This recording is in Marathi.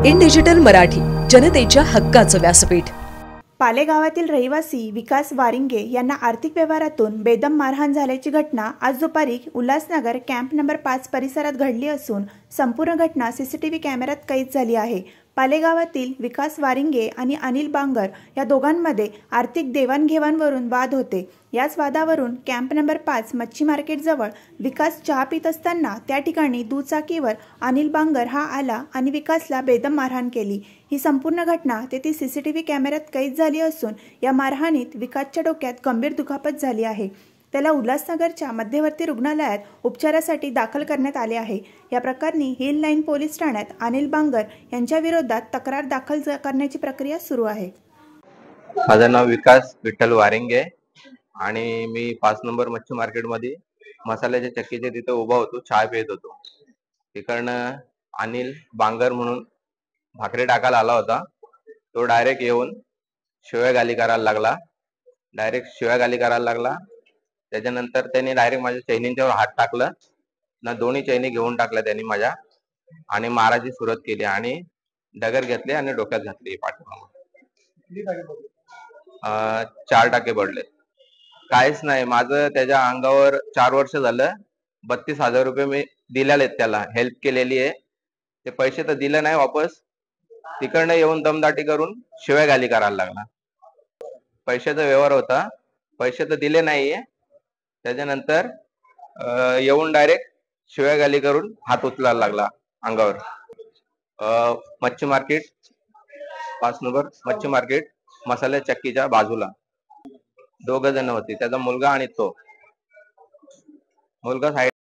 इन डिजिटल मराठी, जनतेच्या हक्काचं व्यासपीठ। पालेगावातील रहिवासी विकास वारिंगे यांना आर्थिक व्यवहारातून बेदम मारहाण झाल्याची घटना आज दुपारी उल्हासनगर कॅम्प नंबर 5 परिसरात घडली असून संपूर्ण घटना सीसीटीव्ही कॅमेऱ्यात कैद झाली आहे। पालेगावातील विकास वारिंगे आणि अनिल बांगर या दोघांमध्ये आर्थिक देवाणघेवाणवरून वाद होते। याच वादावरून कॅम्प नंबर 5 मच्छी मार्केट जवळ विकास चहा पित असताना त्या ठिकाणी दुचाकीवर अनिल बांगर हा आला आणि विकासला बेदम मारहाण केली। ही संपूर्ण घटना तेथील सीसीटीव्ही कॅमेऱ्यात कैद झाली असून या मारहाणीत विकासच्या डोक्यात गंभीर दुखापत झाली आहे। त्याला उल्हासनगरच्या मध्यवर्ती रुग्णालयात उपचारासाठी दाखल करण्यात आले आहे। या प्रकरणी हिल लाईन पोलीस ठाण्यात अनिल बांगर यांच्या विरोधात तक्रार दाखल करण्याची प्रक्रिया सुरू आहे। माझं नाव विकास विठ्ठल वारिंगे आणि मी 5 नंबर मच्छी मार्केट मध्ये मसाल्याच्या चक्कीच्या तिथे उभा होतो, चहा पित होतो। तिकडनं अनिल बांगर म्हणून भाकरी टाकायला आला होता। तो डायरेक्ट येऊन शिव्यागाली करायला लागला। त्याच्यानंतर त्याने डायरेक्ट माझ्या चैनींच्यावर हात टाकला ना, दोन्ही चैनी घेऊन टाकल्या त्यांनी माझ्या आणि मारायची सुरुवात केली आणि डगर घेतले आणि डोक्यात घातली पाठीमागे। 4 टाके पडले। काहीच नाही, माझं त्याच्या अंगावर 4 वर्ष झालं 32,000 रुपये मी दिलेले आहेत, त्याला हेल्प केलेली आहे। ते पैसे तर दिले नाही वापस, तिकडनं येऊन दमदाटी करून शिव्यागाली करायला लागला। पैशाचा व्यवहार होता, पैसे तर दिले नाहीये। त्याच्यानंतर येऊन डायरेक्ट शिव्यागाली करून हात उचलायला लागला अंगावर। मच्छी मार्केट 5 नंबर मच्छी मार्केट मसाल्या चक्कीच्या बाजूला 2 जण होते, त्याचा मुलगा आणि तो मुलगा साईड